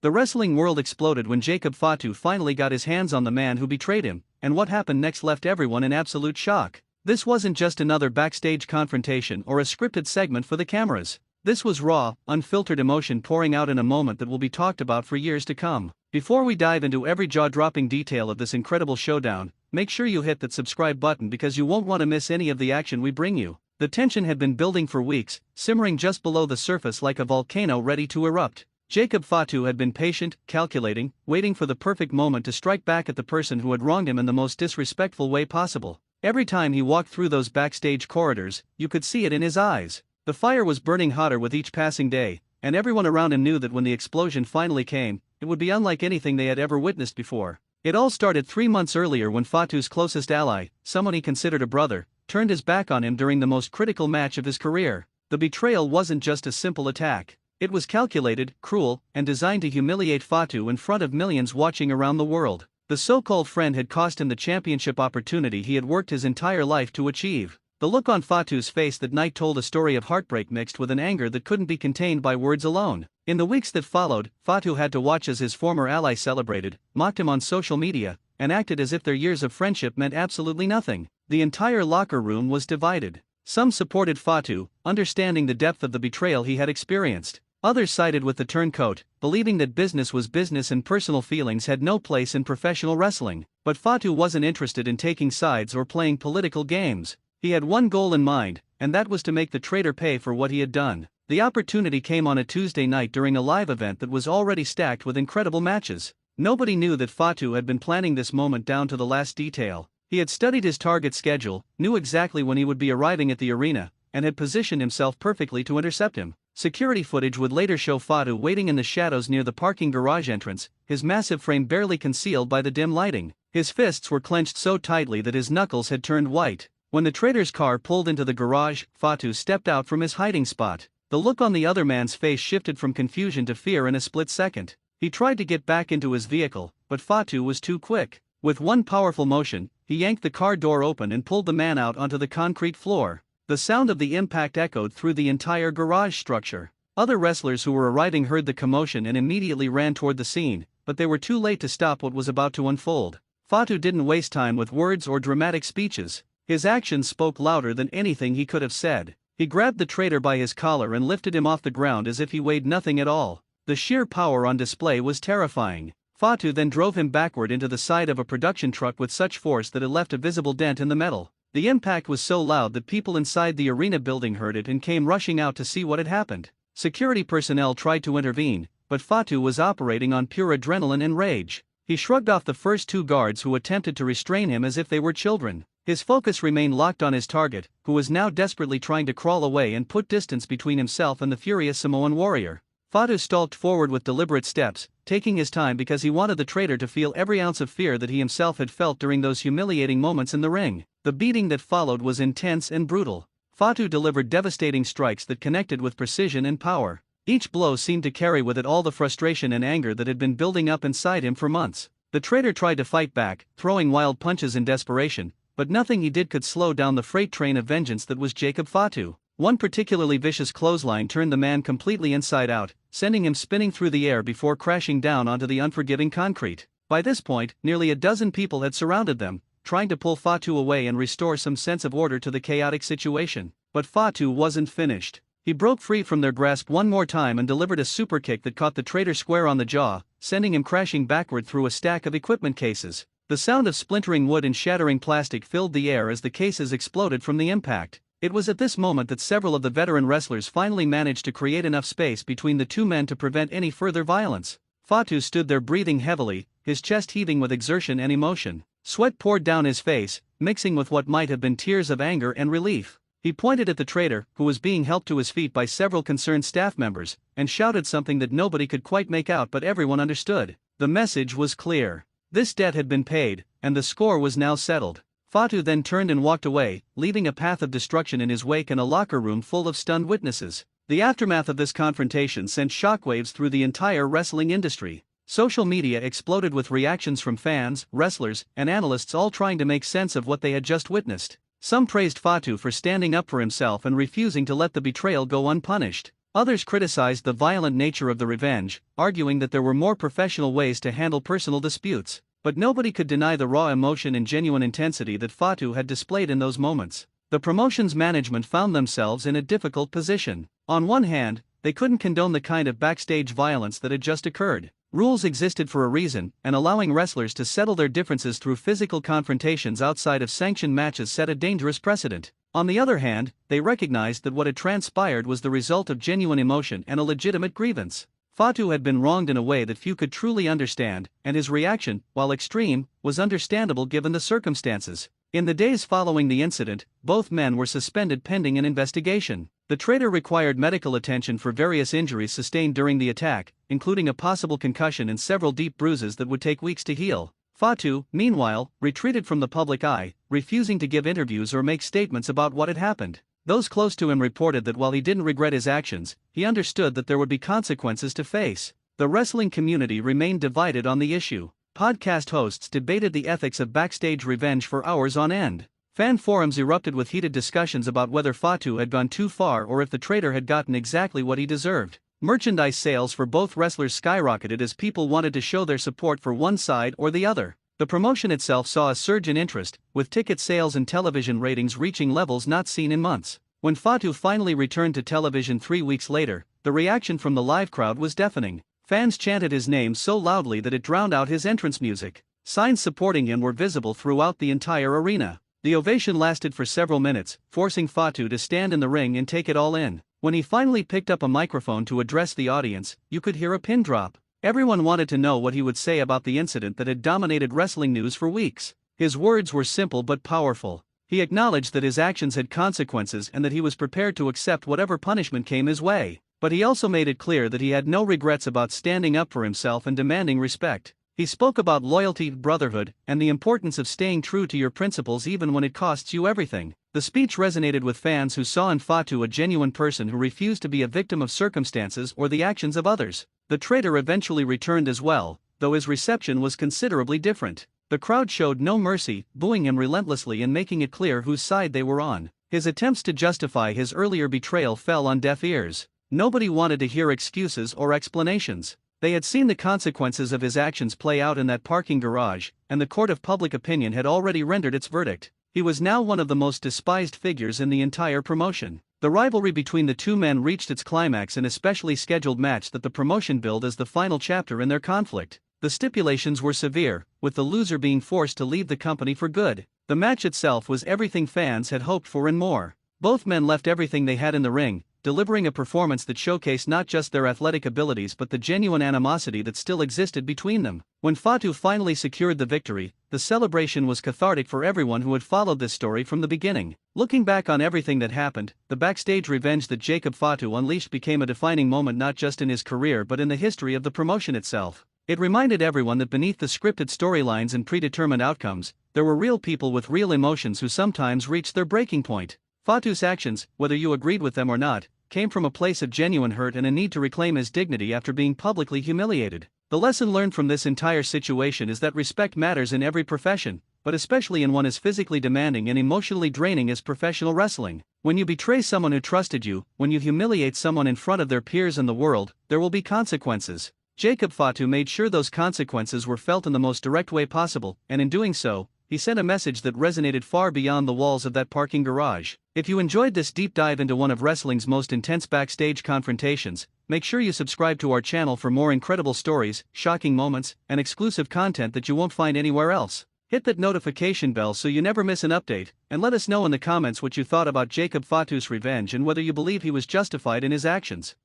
The wrestling world exploded when Jacob Fatu finally got his hands on the man who betrayed him, and what happened next left everyone in absolute shock. This wasn't just another backstage confrontation or a scripted segment for the cameras. This was raw, unfiltered emotion pouring out in a moment that will be talked about for years to come. Before we dive into every jaw-dropping detail of this incredible showdown, make sure you hit that subscribe button because you won't want to miss any of the action we bring you. The tension had been building for weeks, simmering just below the surface like a volcano ready to erupt. Jacob Fatu had been patient, calculating, waiting for the perfect moment to strike back at the person who had wronged him in the most disrespectful way possible. Every time he walked through those backstage corridors, you could see it in his eyes. The fire was burning hotter with each passing day, and everyone around him knew that when the explosion finally came, it would be unlike anything they had ever witnessed before. It all started 3 months earlier when Fatu's closest ally, someone he considered a brother, turned his back on him during the most critical match of his career. The betrayal wasn't just a simple attack. It was calculated, cruel, and designed to humiliate Fatu in front of millions watching around the world. The so-called friend had cost him the championship opportunity he had worked his entire life to achieve. The look on Fatu's face that night told a story of heartbreak mixed with an anger that couldn't be contained by words alone. In the weeks that followed, Fatu had to watch as his former ally celebrated, mocked him on social media, and acted as if their years of friendship meant absolutely nothing. The entire locker room was divided. Some supported Fatu, understanding the depth of the betrayal he had experienced. Others sided with the turncoat, believing that business was business and personal feelings had no place in professional wrestling. But Fatu wasn't interested in taking sides or playing political games. He had one goal in mind, and that was to make the traitor pay for what he had done. The opportunity came on a Tuesday night during a live event that was already stacked with incredible matches. Nobody knew that Fatu had been planning this moment down to the last detail. He had studied his target schedule, knew exactly when he would be arriving at the arena, and had positioned himself perfectly to intercept him. Security footage would later show Fatu waiting in the shadows near the parking garage entrance, his massive frame barely concealed by the dim lighting. His fists were clenched so tightly that his knuckles had turned white. When the traitor's car pulled into the garage, Fatu stepped out from his hiding spot. The look on the other man's face shifted from confusion to fear in a split second. He tried to get back into his vehicle, but Fatu was too quick. With one powerful motion, he yanked the car door open and pulled the man out onto the concrete floor. The sound of the impact echoed through the entire garage structure. Other wrestlers who were arriving heard the commotion and immediately ran toward the scene, but they were too late to stop what was about to unfold. Fatu didn't waste time with words or dramatic speeches. His actions spoke louder than anything he could have said. He grabbed the traitor by his collar and lifted him off the ground as if he weighed nothing at all. The sheer power on display was terrifying. Fatu then drove him backward into the side of a production truck with such force that it left a visible dent in the metal. The impact was so loud that people inside the arena building heard it and came rushing out to see what had happened. Security personnel tried to intervene, but Fatu was operating on pure adrenaline and rage. He shrugged off the first 2 guards who attempted to restrain him as if they were children. His focus remained locked on his target, who was now desperately trying to crawl away and put distance between himself and the furious Samoan warrior. Fatu stalked forward with deliberate steps, taking his time because he wanted the traitor to feel every ounce of fear that he himself had felt during those humiliating moments in the ring. The beating that followed was intense and brutal. Fatu delivered devastating strikes that connected with precision and power. Each blow seemed to carry with it all the frustration and anger that had been building up inside him for months. The traitor tried to fight back, throwing wild punches in desperation, but nothing he did could slow down the freight train of vengeance that was Jacob Fatu. One particularly vicious clothesline turned the man completely inside out, sending him spinning through the air before crashing down onto the unforgiving concrete. By this point, nearly a dozen people had surrounded them, trying to pull Fatu away and restore some sense of order to the chaotic situation. But Fatu wasn't finished. He broke free from their grasp one more time and delivered a superkick that caught the traitor square on the jaw, sending him crashing backward through a stack of equipment cases. The sound of splintering wood and shattering plastic filled the air as the cases exploded from the impact. It was at this moment that several of the veteran wrestlers finally managed to create enough space between the 2 men to prevent any further violence. Fatu stood there breathing heavily, his chest heaving with exertion and emotion. Sweat poured down his face, mixing with what might have been tears of anger and relief. He pointed at the traitor, who was being helped to his feet by several concerned staff members, and shouted something that nobody could quite make out but everyone understood. The message was clear. This debt had been paid, and the score was now settled. Fatu then turned and walked away, leaving a path of destruction in his wake and a locker room full of stunned witnesses. The aftermath of this confrontation sent shockwaves through the entire wrestling industry. Social media exploded with reactions from fans, wrestlers, and analysts all trying to make sense of what they had just witnessed. Some praised Fatu for standing up for himself and refusing to let the betrayal go unpunished. Others criticized the violent nature of the revenge, arguing that there were more professional ways to handle personal disputes. But nobody could deny the raw emotion and genuine intensity that Fatu had displayed in those moments. The promotion's management found themselves in a difficult position. On one hand, they couldn't condone the kind of backstage violence that had just occurred. Rules existed for a reason, and allowing wrestlers to settle their differences through physical confrontations outside of sanctioned matches set a dangerous precedent. On the other hand, they recognized that what had transpired was the result of genuine emotion and a legitimate grievance. Fatu had been wronged in a way that few could truly understand, and his reaction, while extreme, was understandable given the circumstances. In the days following the incident, both men were suspended pending an investigation. The traitor required medical attention for various injuries sustained during the attack, including a possible concussion and several deep bruises that would take weeks to heal. Fatu, meanwhile, retreated from the public eye, refusing to give interviews or make statements about what had happened. Those close to him reported that while he didn't regret his actions, he understood that there would be consequences to face. The wrestling community remained divided on the issue. Podcast hosts debated the ethics of backstage revenge for hours on end. Fan forums erupted with heated discussions about whether Fatu had gone too far or if the traitor had gotten exactly what he deserved. Merchandise sales for both wrestlers skyrocketed as people wanted to show their support for one side or the other. The promotion itself saw a surge in interest, with ticket sales and television ratings reaching levels not seen in months. When Fatu finally returned to television 3 weeks later, the reaction from the live crowd was deafening. Fans chanted his name so loudly that it drowned out his entrance music. Signs supporting him were visible throughout the entire arena. The ovation lasted for several minutes, forcing Fatu to stand in the ring and take it all in. When he finally picked up a microphone to address the audience, you could hear a pin drop. Everyone wanted to know what he would say about the incident that had dominated wrestling news for weeks. His words were simple but powerful. He acknowledged that his actions had consequences and that he was prepared to accept whatever punishment came his way. But he also made it clear that he had no regrets about standing up for himself and demanding respect. He spoke about loyalty, brotherhood, and the importance of staying true to your principles even when it costs you everything. The speech resonated with fans who saw in Fatu a genuine person who refused to be a victim of circumstances or the actions of others. The traitor eventually returned as well, though his reception was considerably different. The crowd showed no mercy, booing him relentlessly and making it clear whose side they were on. His attempts to justify his earlier betrayal fell on deaf ears. Nobody wanted to hear excuses or explanations. They had seen the consequences of his actions play out in that parking garage, and the court of public opinion had already rendered its verdict. He was now one of the most despised figures in the entire promotion. The rivalry between the two men reached its climax in a specially scheduled match that the promotion billed as the final chapter in their conflict. The stipulations were severe, with the loser being forced to leave the company for good. The match itself was everything fans had hoped for and more. Both men left everything they had in the ring, delivering a performance that showcased not just their athletic abilities but the genuine animosity that still existed between them. When Fatu finally secured the victory, the celebration was cathartic for everyone who had followed this story from the beginning. Looking back on everything that happened, the backstage revenge that Jacob Fatu unleashed became a defining moment not just in his career but in the history of the promotion itself. It reminded everyone that beneath the scripted storylines and predetermined outcomes, there were real people with real emotions who sometimes reached their breaking point. Fatu's actions, whether you agreed with them or not, came from a place of genuine hurt and a need to reclaim his dignity after being publicly humiliated. The lesson learned from this entire situation is that respect matters in every profession, but especially in one as physically demanding and emotionally draining as professional wrestling. When you betray someone who trusted you, when you humiliate someone in front of their peers and the world, there will be consequences. Jacob Fatu made sure those consequences were felt in the most direct way possible, and in doing so, he sent a message that resonated far beyond the walls of that parking garage. If you enjoyed this deep dive into one of wrestling's most intense backstage confrontations, make sure you subscribe to our channel for more incredible stories, shocking moments, and exclusive content that you won't find anywhere else. Hit that notification bell so you never miss an update, and let us know in the comments what you thought about Jacob Fatu's revenge and whether you believe he was justified in his actions.